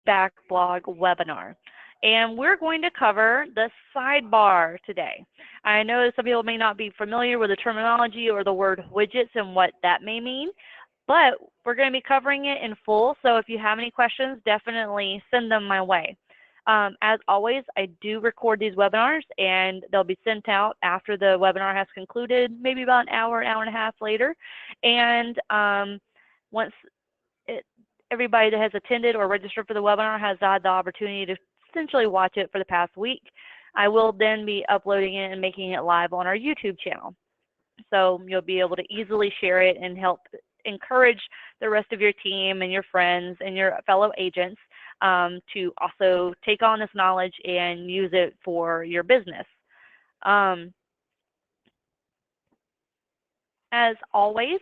Piggyback Blog webinar. And we're going to cover the sidebar today. I know some people may not be familiar with the terminology or the word widgets and what that may mean, but we're going to be covering it in full. So if you have any questions, definitely send them my way. As always, I do record these webinars, and they'll be sent out after the webinar has concluded, maybe about an hour and a half later. And once everybody that has attended or registered for the webinar has had the opportunity to essentially watch it for the past week, I will then be uploading it and making it live on our YouTube channel. So you'll be able to easily share it and help encourage the rest of your team and your friends and your fellow agents to also take on this knowledge and use it for your business. As always,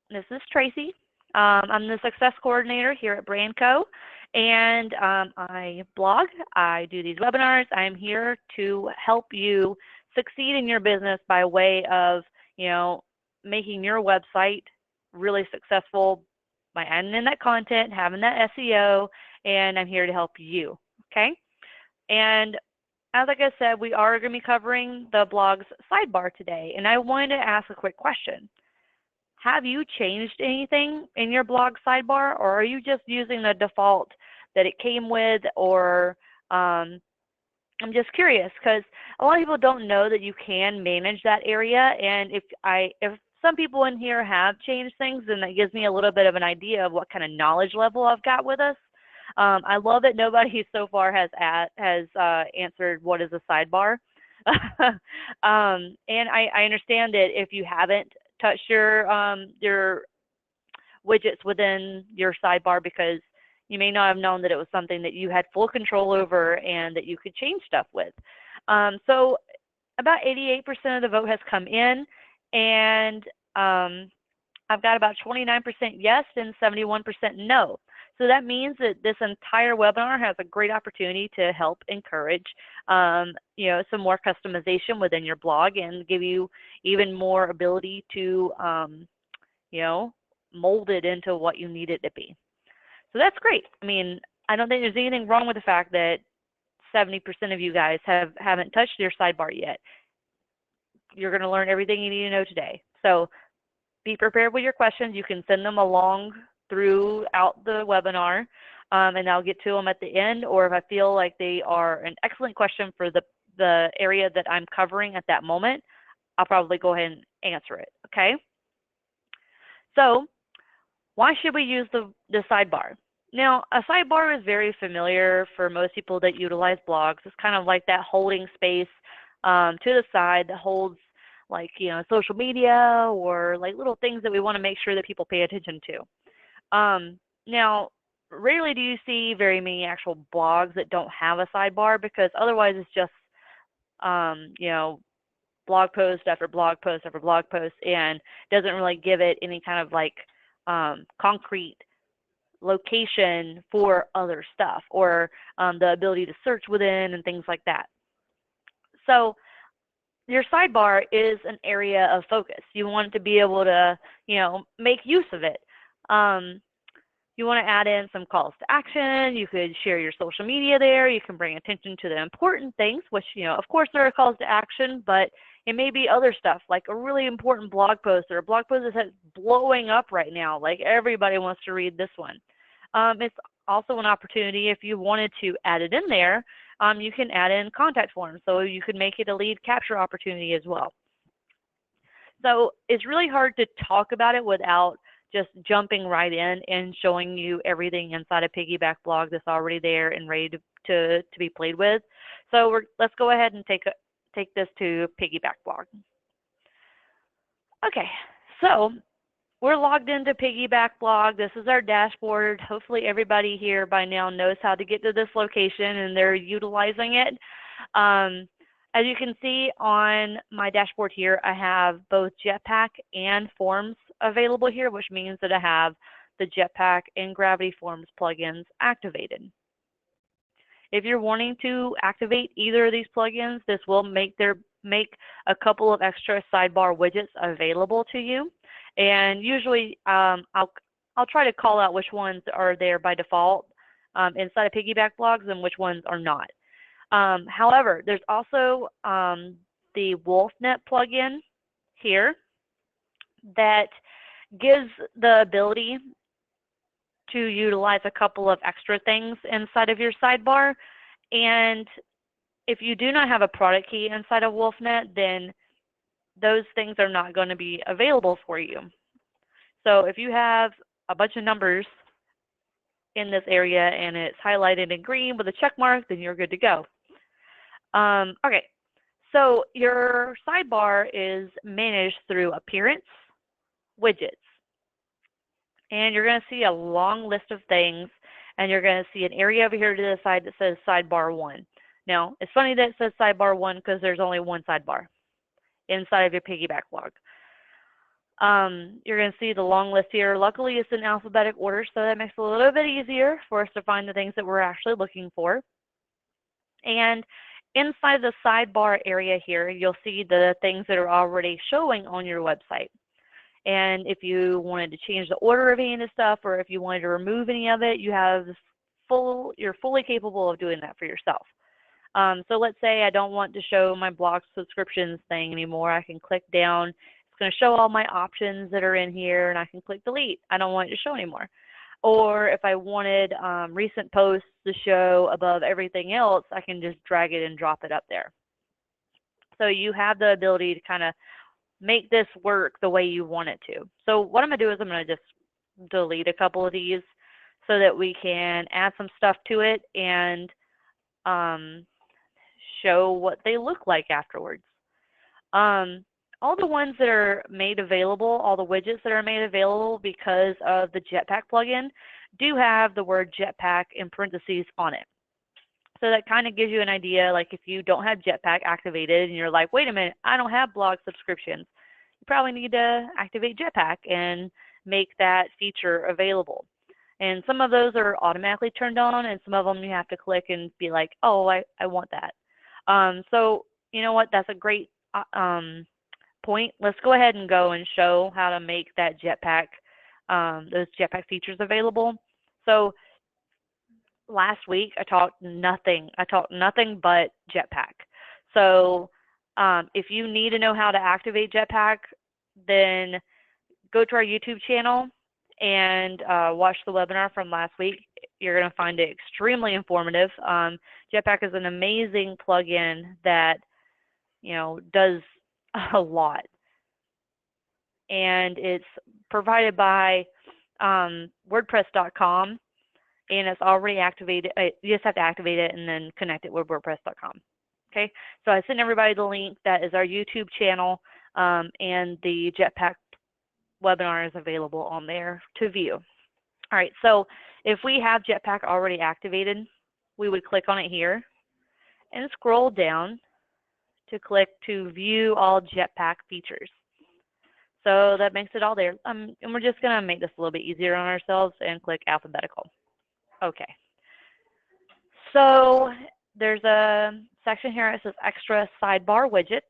this is Tracy. I'm the success coordinator here at Brandco, and I blog, I do these webinars. I'm here to help you succeed in your business by way of, making your website really successful by adding in that content, having that SEO, and I'm here to help you, okay? And like I said, we are going to be covering the blog's sidebar today, and I wanted to ask a quick question. Have you changed anything in your blog sidebar, or are you just using the default that it came with, or I'm just curious because a lot of people don't know that you can manage that area, and if some people in here have changed things, then that gives me a little bit of an idea of what kind of knowledge level I've got with us. I love that nobody so far has answered what is a sidebar. And I understand that if you haven't touched your widgets within your sidebar because you may not have known that it was something that you had full control over and that you could change stuff with. So about 88% of the vote has come in, and I've got about 29% yes and 71% no. So that means that this entire webinar has a great opportunity to help encourage, some more customization within your blog and give you even more ability to, mold it into what you need it to be. So that's great. I mean, I don't think there's anything wrong with the fact that 70% of you guys haven't touched your sidebar yet. You're going to learn everything you need to know today. So be prepared with your questions. You can send them along throughout the webinar, and I'll get to them at the end, or if I feel like they are an excellent question for the area that I'm covering at that moment, I'll probably go ahead and answer it, okay? So why should we use the sidebar? Now, a sidebar is very familiar for most people that utilize blogs. It's kind of like that holding space to the side that holds social media or like little things that we want to make sure that people pay attention to. Now, rarely do you see very many actual blogs that don't have a sidebar, because otherwise it's just, blog post after blog post after blog post, and doesn't really give it any kind of concrete location for other stuff, or the ability to search within and things like that. So your sidebar is an area of focus. You want to be able to, make use of it. You want to add in some calls to action. You could share your social media there. You can bring attention to the important things, which, of course there are calls to action, but it may be other stuff, like a really important blog post or a blog post that's blowing up right now. Like everybody wants to read this one. It's also an opportunity, if you wanted to add it in there, you can add in contact forms. So you could make it a lead capture opportunity as well. So it's really hard to talk about it without just jumping right in and showing you everything inside a Piggyback blog that's already there and ready to be played with. So let's go ahead and take this to Piggyback blog. Okay, so we're logged into Piggyback blog. This is our dashboard. Hopefully everybody here by now knows how to get to this location and they're utilizing it. As you can see on my dashboard here, I have both Jetpack and Forms available here, which means that I have the Jetpack and Gravity Forms plugins activated. If you're wanting to activate either of these plugins, this will make a couple of extra sidebar widgets available to you. And usually I'll try to call out which ones are there by default inside of piggyback blogs and which ones are not. However, there's also the WolfNet plugin here that gives the ability to utilize a couple of extra things inside of your sidebar. And if you do not have a product key inside of WolfNet, then those things are not going to be available for you. So if you have a bunch of numbers in this area and it's highlighted in green with a check mark, then you're good to go. Okay, so your sidebar is managed through appearance, widgets, and you're going to see a long list of things, and you're going to see an area over here to the side that says sidebar 1. Now, it's funny that it says sidebar 1 because there's only one sidebar inside of your piggyback blog. You're going to see the long list here. Luckily, it's in alphabetic order, so that makes it a little bit easier for us to find the things that we're actually looking for. And inside the sidebar area here, you'll see the things that are already showing on your website. And if you wanted to change the order of any of this stuff, or if you wanted to remove any of it, you're fully capable of doing that for yourself. So let's say I don't want to show my blog subscriptions thing anymore. I can click down. It's going to show all my options that are in here, and I can click delete. I don't want it to show anymore. Or if I wanted recent posts to show above everything else, I can just drag it and drop it up there. So you have the ability to kind of make this work the way you want it to. So what I'm going to do is I'm going to just delete a couple of these so that we can add some stuff to it and show what they look like afterwards. All the ones that are made available, all the widgets that are made available because of the Jetpack plugin do have the word Jetpack in parentheses on it. So that kind of gives you an idea, like if you don't have Jetpack activated and you're like, wait a minute, I don't have blog subscriptions, you probably need to activate Jetpack and make that feature available. And some of those are automatically turned on, and some of them you have to click and be like, oh, I want that. So you know what, that's a great point. Let's go ahead and go and show how to make that Jetpack, those Jetpack features available. So last week I talked nothing but Jetpack. So if you need to know how to activate Jetpack, then go to our YouTube channel and watch the webinar from last week. You're going to find it extremely informative. Jetpack is an amazing plugin that, you know, does a lot. And it's provided by WordPress.com, and it's already activated. You just have to activate it and then connect it with WordPress.com. Okay, so I sent everybody the link. That is our YouTube channel, and the Jetpack webinar is available on there to view. All right, so if we have Jetpack already activated, we would click on it here and scroll down to click to view all Jetpack features. So that makes it all there. And we're just going to make this a little bit easier on ourselves and click alphabetical. Okay. So there's a section here that says extra sidebar widgets.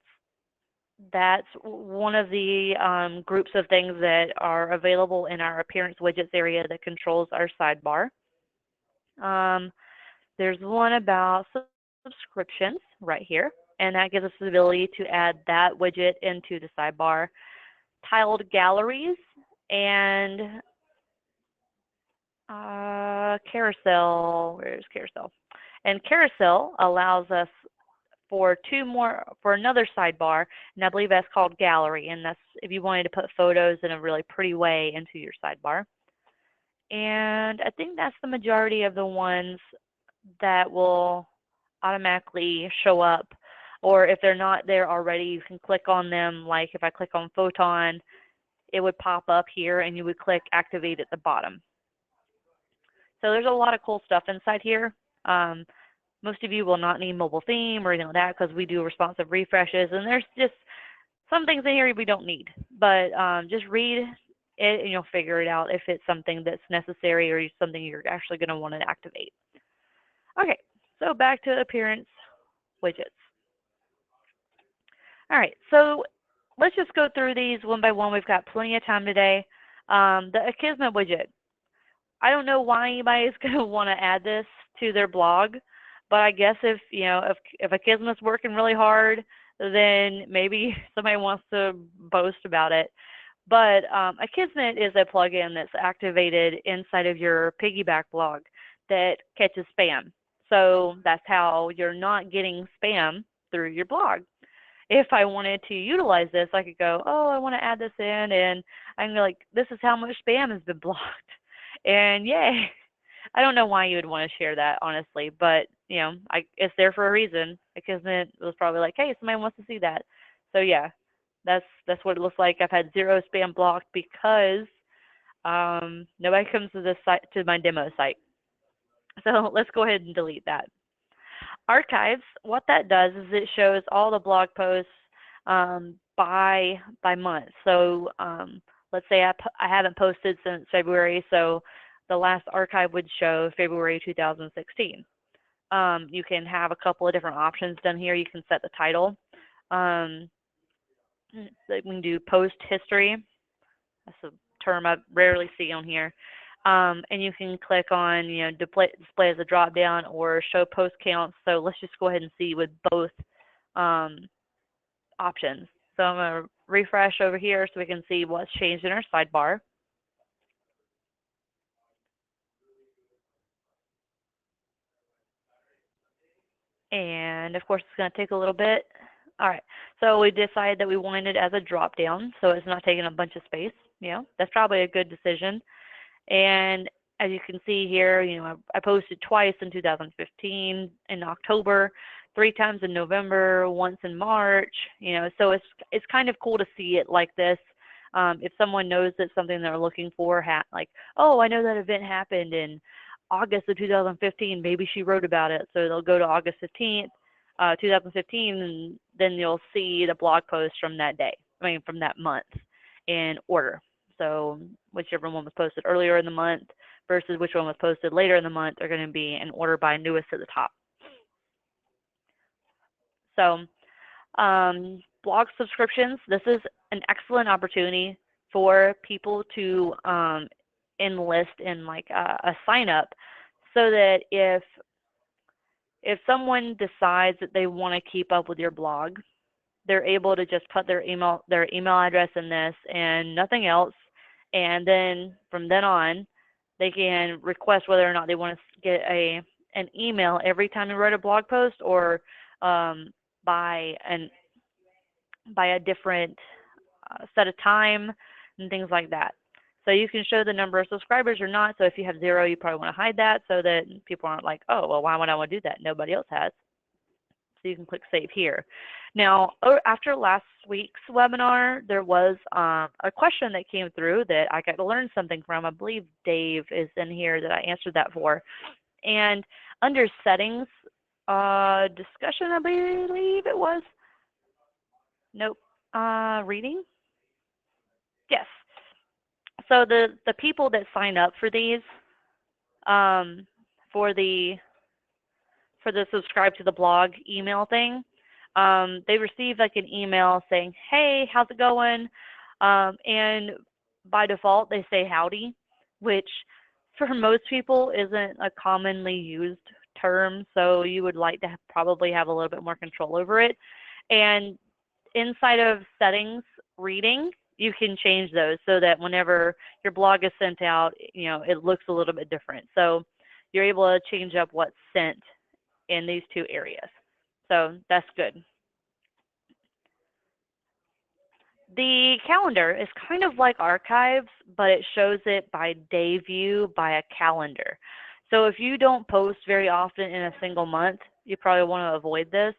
That's one of the groups of things that are available in our appearance widgets area that controls our sidebar. There's one about subscriptions right here, and that gives us the ability to add that widget into the sidebar. Tiled galleries and carousel. Where's carousel? And carousel allows us for another sidebar, and I believe that's called gallery, and that's if you wanted to put photos in a really pretty way into your sidebar. And I think that's the majority of the ones that will automatically show up, or if they're not there already, you can click on them. Like if I click on Photon, it would pop up here and you would click activate at the bottom. So there's a lot of cool stuff inside here. Most of you will not need mobile theme or anything like that because we do responsive refreshes, and there's just some things in here we don't need. But just read it and you'll figure it out if it's something that's necessary or something you're actually going to want to activate. Okay, so back to appearance widgets. All right, so let's just go through these one by one. We've got plenty of time today. The Akismet widget. I don't know why anybody's going to want to add this to their blog, but I guess if, if a Kismet's working really hard, then maybe somebody wants to boast about it. But a Kismet is a plugin that's activated inside of your piggyback blog that catches spam. So that's how you're not getting spam through your blog. If I wanted to utilize this, I could go, oh, I want to add this in, and I'm like, this is how much spam has been blocked. And yay. I don't know why you would want to share that, honestly, but, it's there for a reason, because it was probably like, hey, somebody wants to see that. So, yeah, that's what it looks like. I've had 0 spam blocked because nobody comes to this site, to my demo site. So let's go ahead and delete that. Archives, what that does is it shows all the blog posts by month. So let's say I haven't posted since February, so the last archive would show February 2016. You can have a couple of different options done here. You can set the title. We can do post history. That's a term I rarely see on here. And you can click on, display as a drop down or show post counts. So let's just go ahead and see with both options. So I'm going to refresh over here so we can see what's changed in our sidebar. And of course, it's going to take a little bit. All right, so we decided that we wanted it as a drop down, so it's not taking a bunch of space. That's probably a good decision. And as you can see here, I posted twice in 2015 in October, 3 times in November, once in March. So it's kind of cool to see it like this. If someone knows that something they're looking for, like, oh, I know that event happened in August of 2015, maybe she wrote about it. So they'll go to August 15th, 2015, and then you'll see the blog post from that day, from that month in order. So whichever one was posted earlier in the month versus which one was posted later in the month are going to be in order by newest at the top. So blog subscriptions, this is an excellent opportunity for people to enlist in like a sign up, so that if someone decides that they want to keep up with your blog, they're able to just put their email address in this and nothing else. And then from then on, they can request whether or not they want to get an email every time they write a blog post, or by a different set of time and things like that. So you can show the number of subscribers or not. So if you have 0, you probably want to hide that so that people aren't like, oh, well, why would I want to do that? Nobody else has. So you can click Save Here. Now, after last week's webinar, there was a question that came through that I got to learn something from. I believe Dave is in here that I answered that for. And under Settings, discussion, I believe it was. Nope. Reading? Yes. So the people that sign up for these, for the subscribe to the blog email thing, they receive like an email saying, hey, how's it going? And by default, they say howdy, which for most people isn't a commonly used term. So you would like to probably have a little bit more control over it. And inside of settings, reading, you can change those so that whenever your blog is sent out, it looks a little bit different. So you're able to change up what's sent in these 2 areas. So that's good. The calendar is kind of like archives, but it shows it by day view by a calendar. So if you don't post very often in a single month, you probably want to avoid this.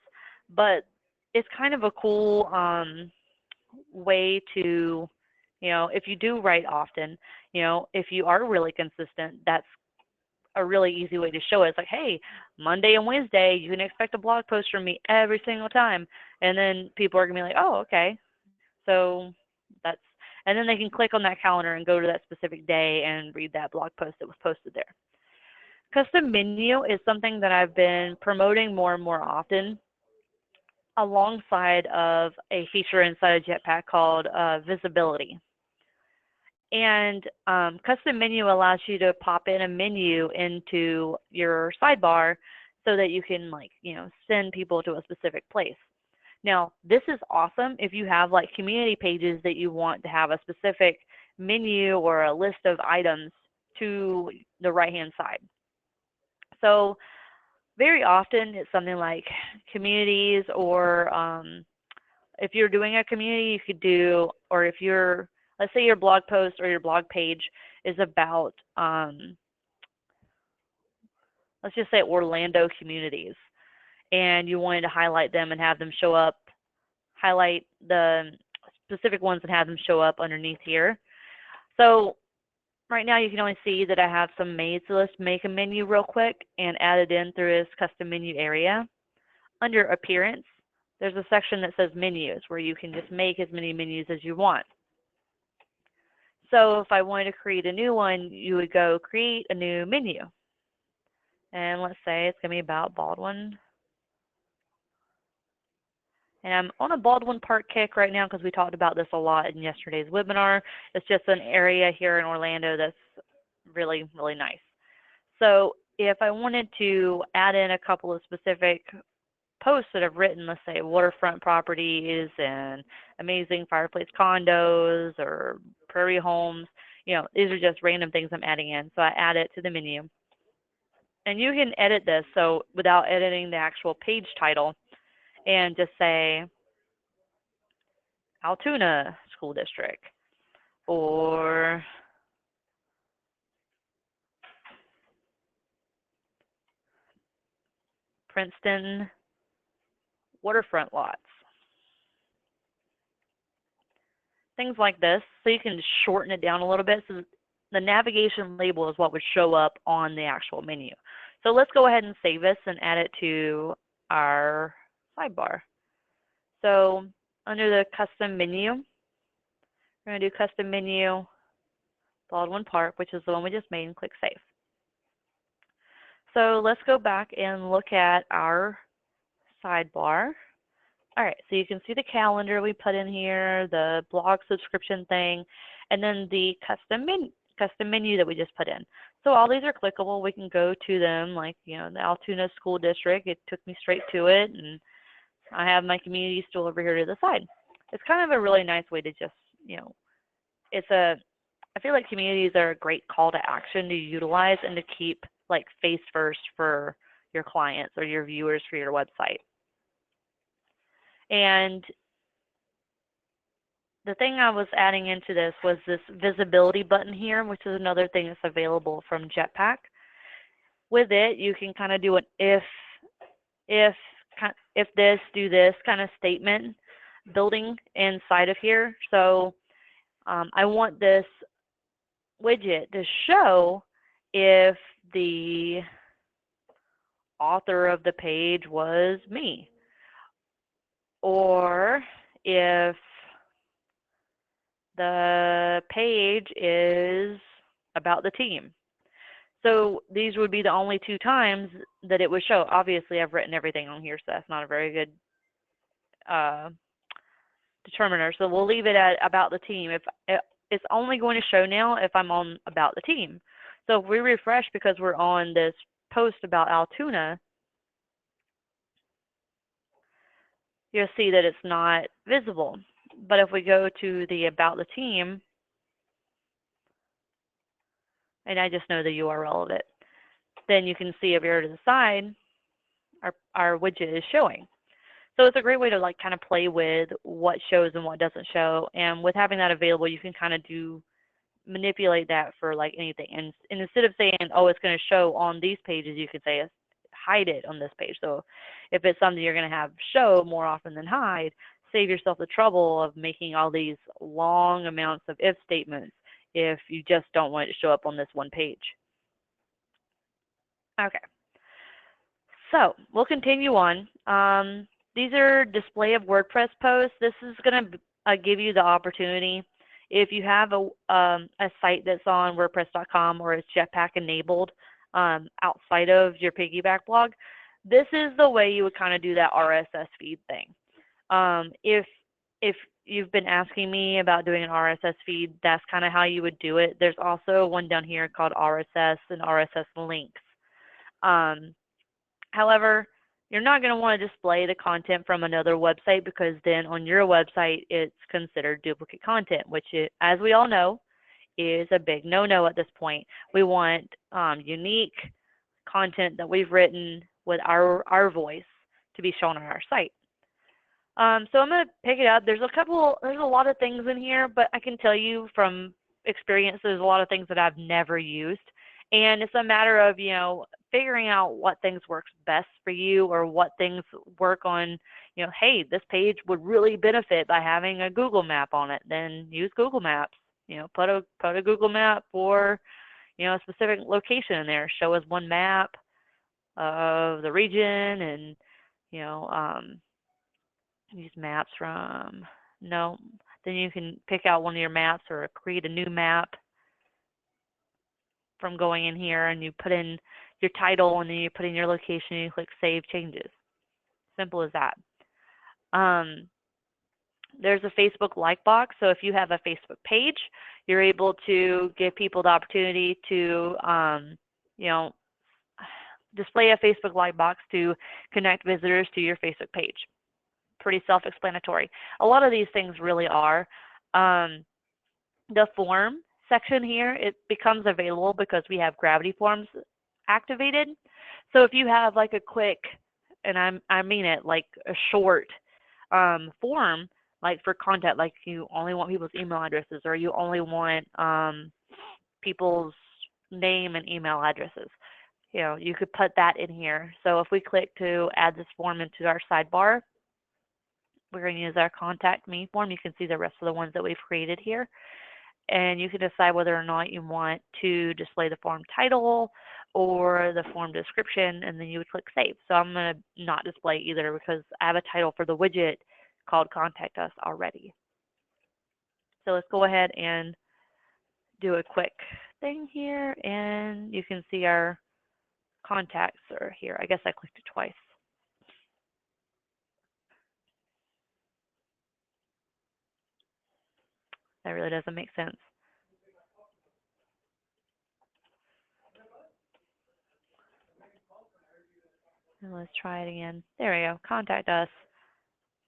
But it's kind of a cool way to, if you do write often, if you are really consistent, that's a really easy way to show it. It's like, hey, Monday and Wednesday, you can expect a blog post from me every single time. And then people are going to be like, oh, okay. So and then they can click on that calendar and go to that specific day and read that blog post that was posted there. Custom menu is something that I've been promoting more and more often, alongside of a feature inside of Jetpack called visibility. And custom menu allows you to pop in a menu into your sidebar so that you can, like, send people to a specific place. Now, this is awesome if you have like community pages that you want to have a specific menu or a list of items to the right-hand side. So very often it's something like communities, or if you're doing a community, you could do, or if you're, let's say your blog post or your blog page is about, let's just say Orlando communities, and you wanted to highlight them and have them show up, highlight the specific ones and have them show up underneath here. So right now you can only see that I have some made, so let's make a menu real quick and add it in through this custom menu area. Under appearance, there's a section that says menus where you can just make as many menus as you want. So if I wanted to create a new one, you would go create a new menu. And let's say it's going to be about Baldwin. And I'm on a Baldwin Park kick right now because we talked about this a lot in yesterday's webinar. It's just an area here in Orlando that's really, really nice. So if I wanted to add in a couple of specific posts that I've written, let's say waterfront properties and amazing fireplace condos or prairie homes, these are just random things I'm adding in. So I add it to the menu. And you can edit this so without editing the actual page title, and just say Altoona School District or Princeton waterfront lots. Things like this, so you can shorten it down a little bit. So the navigation label is what would show up on the actual menu. So let's go ahead and save this and add it to our sidebar. So under the custom menu, we're going to do custom menu, Baldwin Park, which is the one we just made, and click save. So let's go back and look at our sidebar. All right, so you can see the calendar we put in here, the blog subscription thing, and then the custom menu that we just put in. So all these are clickable. We can go to them, like, the Altoona School District. It took me straight to it, and I have my community still over here to the side. It's kind of a really nice way to just, I feel like communities are a great call to action to utilize and to keep like face first for your clients or your viewers for your website. And the thing I was adding into this was this visibility button here, which is another thing that's available from Jetpack. With it, you can kind of do an if this, do this kind of statement building inside of here. So I want this widget to show if the author of the page was me, or if the page is about the team. So these would be the only two times that it would show. Obviously, I've written everything on here, so that's not a very good determiner. So we'll leave it at about the team. If it's only going to show now if I'm on about the team. So if we refresh because we're on this post about Altoona, you'll see that it's not visible. But if we go to the about the team, and I just know the URL of it, then you can see over here to the side, our widget is showing. So it's a great way to like kind of play with what shows and what doesn't show. And with having that available, you can kind of manipulate that for like anything. And instead of saying, oh, it's going to show on these pages, you can say hide it on this page. So if it's something you're going to have show more often than hide, save yourself the trouble of making all these long amounts of if statements if you just don't want it to show up on this one page. Okay. So we'll continue on. These are display of WordPress posts. This is going to give you the opportunity, if you have a site that's on WordPress.com or it's Jetpack enabled outside of your Piggyback blog, this is the way you would kind of do that RSS feed thing. If you've been asking me about doing an RSS feed, that's kind of how you would do it. There's also one down here called RSS and RSS links. Um, However, you're not going to want to display the content from another website because then on your website it's considered duplicate content, which, as we all know, is a big no-no at this point. We want unique content that we've written with our voice to be shown on our site. So I'm going to pick it up. There's a lot of things in here, but I can tell you from experience, there's a lot of things that I've never used. And it's a matter of, figuring out what things works best for you or what things work on, hey, this page would really benefit by having a Google map on it. Then use Google Maps. Put a Google map for, a specific location in there. Show us one map of the region and, use maps from, no, then you can pick out one of your maps or create a new map from going in here, and you put in your title and then you put in your location and you click Save Changes. Simple as that. There's a Facebook like box, so if you have a Facebook page, you're able to give people the opportunity to, display a Facebook like box to connect visitors to your Facebook page. Pretty self-explanatory. A lot of these things really are. The form section here, it becomes available because we have Gravity Forms activated. So if you have like a quick, and I mean it, like a short form, like for contact, like you only want people's email addresses or you only want people's name and email addresses, you could put that in here. So if we click to add this form into our sidebar, we're going to use our Contact Me form. You can see the rest of the ones that we've created here. And you can decide whether or not you want to display the form title or the form description, and then you would click Save. So I'm going to not display either because I have a title for the widget called Contact Us already. So let's go ahead and do a quick thing here, and you can see our contacts are here. I guess I clicked it twice. That really doesn't make sense. And let's try it again. There we go. Contact Us.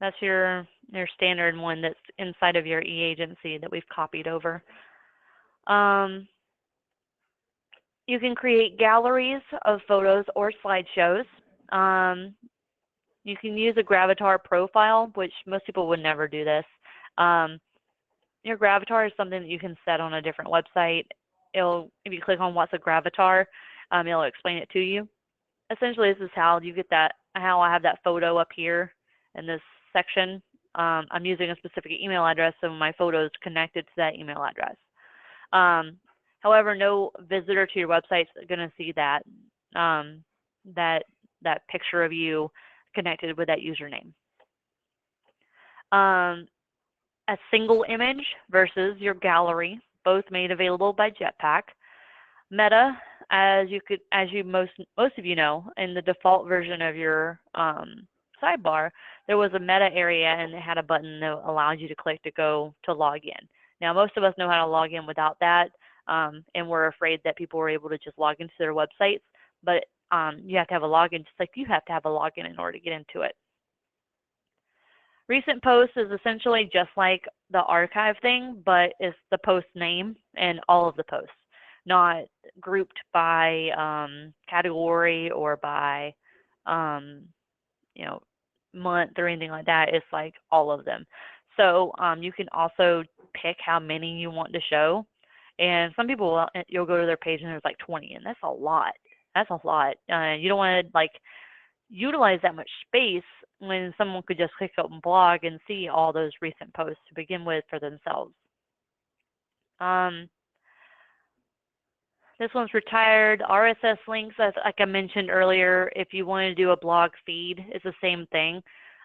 That's your standard one that's inside of your e-agency that we've copied over. You can create galleries of photos or slideshows. You can use a Gravatar profile, which most people would never do this. Your Gravatar is something that you can set on a different website. If you click on what's a Gravatar, it'll explain it to you. Essentially, this is how you get that, how I have that photo up here in this section. I'm using a specific email address, so my photo is connected to that email address. However, no visitor to your website is going to see that, that picture of you connected with that username. A single image versus your gallery, both made available by Jetpack. Meta, as most of you know, in the default version of your sidebar, there was a meta area and it had a button that allowed you to click to go to log in. Now, most of us know how to log in without that, and we're afraid that people were able to just log into their websites, but you have to have a login, just like you have to have a login in order to get into it. Recent posts is essentially just like the archive thing, but it's the post name and all of the posts, not grouped by category or by month or anything like that. It's like all of them. So you can also pick how many you want to show. And some people, you'll go to their page and there's like 20, and that's a lot. That's a lot. You don't want to utilize that much space when someone could just click up and blog and see all those recent posts to begin with for themselves. This one's retired. RSS links, like I mentioned earlier, if you want to do a blog feed, it's the same thing.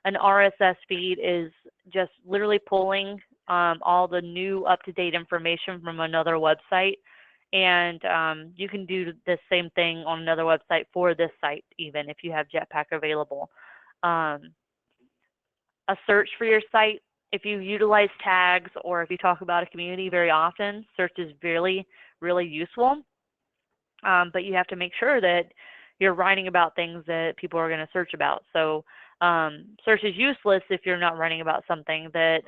An RSS feed is just literally pulling all the new up-to-date information from another website. And you can do the same thing on another website for this site, even if you have Jetpack available. A search for your site if you utilize tags or if you talk about a community very often, search is really, really useful. But you have to make sure that you're writing about things that people are going to search about. So search is useless if you're not writing about something that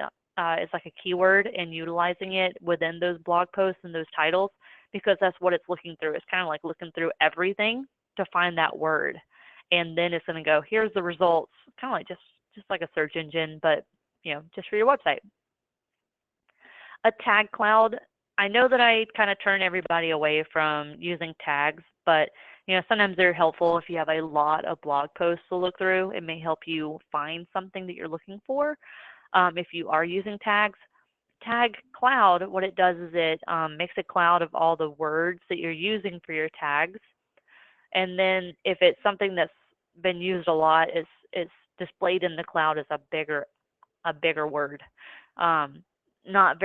is like a keyword and utilizing it within those blog posts and those titles, because that's what it's looking through. It's kind of like looking through everything to find that word. And then it's going to go, here's the results, kind of like just like a search engine, but just for your website. A tag cloud. I know that I kind of turn everybody away from using tags, but sometimes they're helpful if you have a lot of blog posts to look through. It may help you find something that you're looking for if you are using tags. Tag cloud, what it does is it makes a cloud of all the words that you're using for your tags. And then if it's something that's been used a lot, it's displayed in the cloud as a bigger word. Not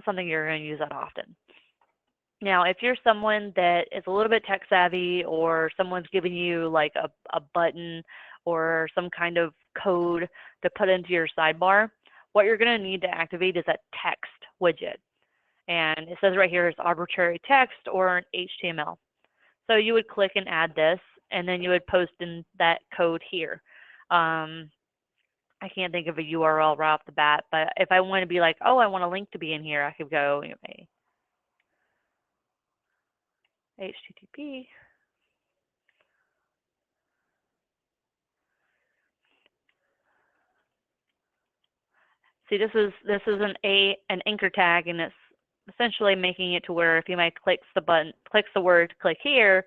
something you're going to use that often. Now, if you're someone that is a little bit tech savvy, or someone's giving you like a button or some kind of code to put into your sidebar, what you're going to need to activate is that text widget. And it says right here is arbitrary text or an HTML. So you would click and add this, and then you would post in that code here. I can't think of a URL right off the bat, but if I want to be like, oh, I want a link to be in here, I could go HTTP. See, this is an anchor tag, and it's essentially making it to where if you clicks the word click here,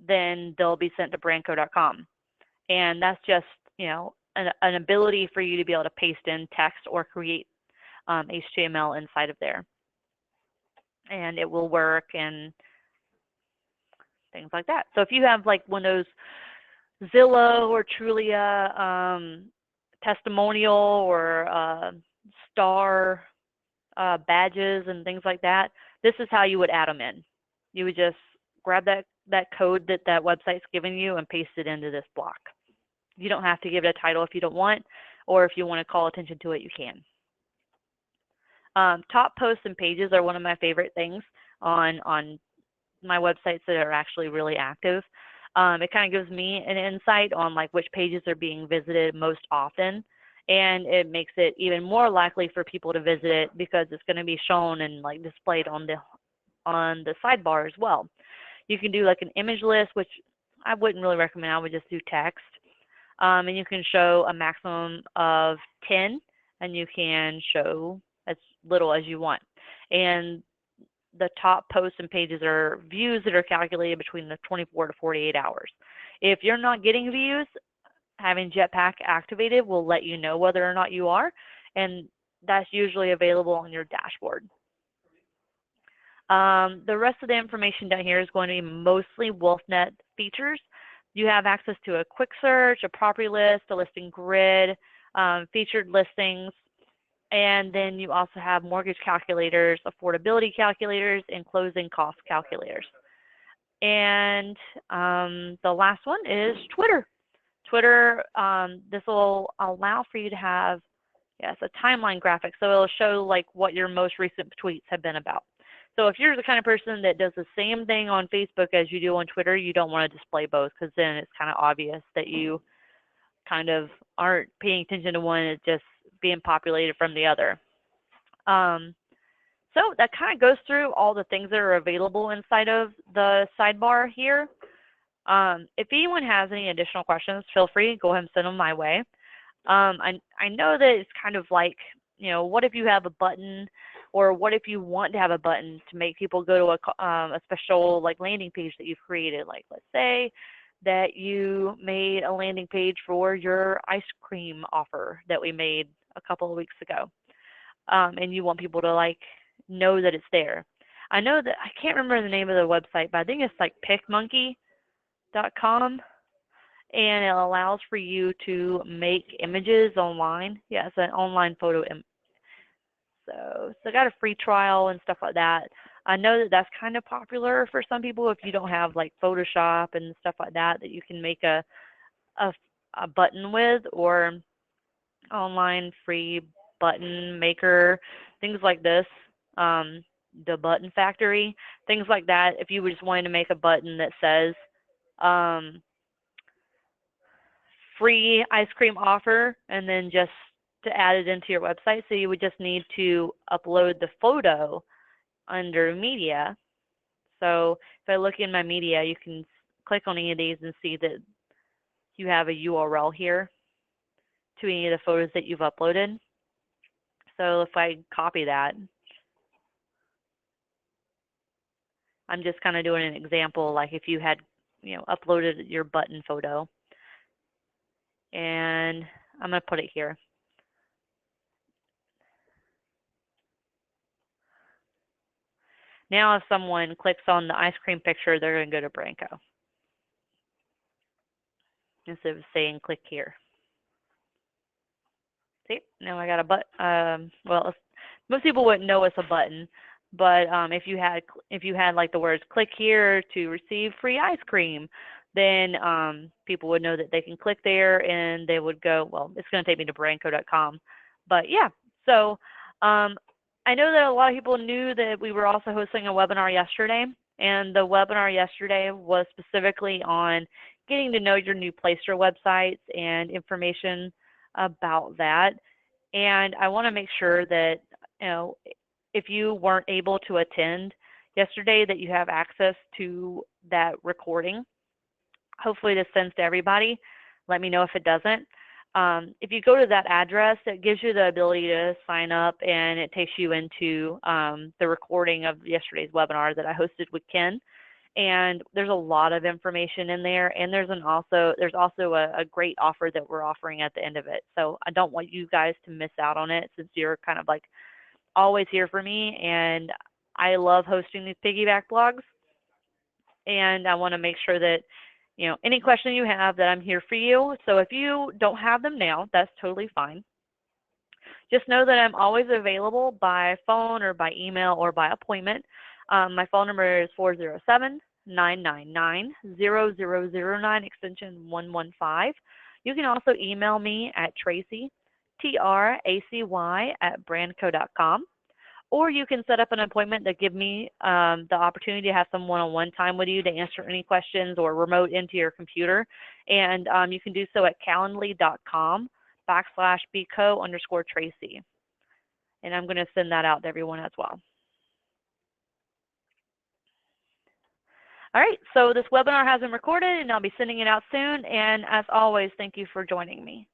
then they'll be sent to brandco.com. And that's just an ability for you to be able to paste in text or create HTML inside of there, and it will work and things like that. So if you have like one of those Zillow or Trulia testimonial or star badges and things like that, this is how you would add them in. You would just grab that code that website's giving you and paste it into this block. You don't have to give it a title if you don't want, or if you want to call attention to it, you can. Top posts and pages are one of my favorite things on my websites that are actually really active. It kind of gives me an insight on like which pages are being visited most often, and it makes it even more likely for people to visit it because it's going to be shown and like displayed on the sidebar as well. You can do like an image list, which I wouldn't really recommend. I would just do text. And you can show a maximum of 10, and you can show as little as you want. And the top posts and pages are views that are calculated between the 24 to 48 hours. If you're not getting views, having Jetpack activated will let you know whether or not you are, and that's usually available on your dashboard. The rest of the information down here is going to be mostly WolfNet features. You have access to a quick search, a property list, a listing grid, featured listings, and then you also have mortgage calculators, affordability calculators, and closing cost calculators. And the last one is Twitter. Twitter, this will allow for you to have, yes, a timeline graphic. So it'll show like what your most recent tweets have been about. So if you're the kind of person that does the same thing on Facebook as you do on Twitter, you don't want to display both, because then it's kind of obvious that you kind of aren't paying attention to one and it's just being populated from the other. So that kind of goes through all the things that are available inside of the sidebar here. If anyone has any additional questions, feel free to go ahead and send them my way. I know that it's kind of like, what if you have a button, or what if you want to have a button to make people go to a special like landing page that you've created? Like, let's say that you made a landing page for your ice cream offer that we made a couple of weeks ago, and you want people to like know that it's there. I know that I can't remember the name of the website, but I think it's like PicMonkey.com, and it allows for you to make images online. Yeah, it's an online photo image. So I got a free trial and stuff like that. I know that that's kind of popular for some people if you don't have like Photoshop and stuff like that you can make a button with, or online free button maker, things like this, the button factory, things like that. If you just wanted to make a button that says free ice cream offer and then just to add it into your website, so you would just need to upload the photo under media. So if I look in my media, you can click on any of these and see that you have a URL here to any of the photos that you've uploaded. So if I copy that, I'm just kind of doing an example, like if you had, uploaded your button photo, and I'm going to put it here. Now if someone clicks on the ice cream picture, they're going to go to Branco instead of saying click here. See, now I got a button. Well, most people wouldn't know it's a button, but if you had like the words "click here to receive free ice cream," then people would know that they can click there and they would go. Well, it's going to take me to branco.com, but yeah. So I know that a lot of people knew that we were also hosting a webinar yesterday, and the webinar yesterday was specifically on getting to know your new placer websites and information about that. And I want to make sure that, if you weren't able to attend yesterday, that you have access to that recording. Hopefully this sends to everybody. Let me know if it doesn't. If you go to that address, it gives you the ability to sign up, and it takes you into the recording of yesterday's webinar that I hosted with Ken. And there's a lot of information in there, and there's also a great offer that we're offering at the end of it. So I don't want you guys to miss out on it, since you're kind of like always here for me, and I love hosting these piggyback blogs, and I want to make sure that any question you have, that I'm here for you. So if you don't have them now, that's totally fine. Just know that I'm always available by phone or by email or by appointment. My phone number is 407-999-0009, extension 115. You can also email me at Tracy, TRACY, @brandco.com. Or you can set up an appointment that give me the opportunity to have some one-on-one time with you to answer any questions or remote into your computer. And you can do so at calendly.com/bco_Tracy. And I'm going to send that out to everyone as well. All right, so this webinar has been recorded, and I'll be sending it out soon. And as always, thank you for joining me.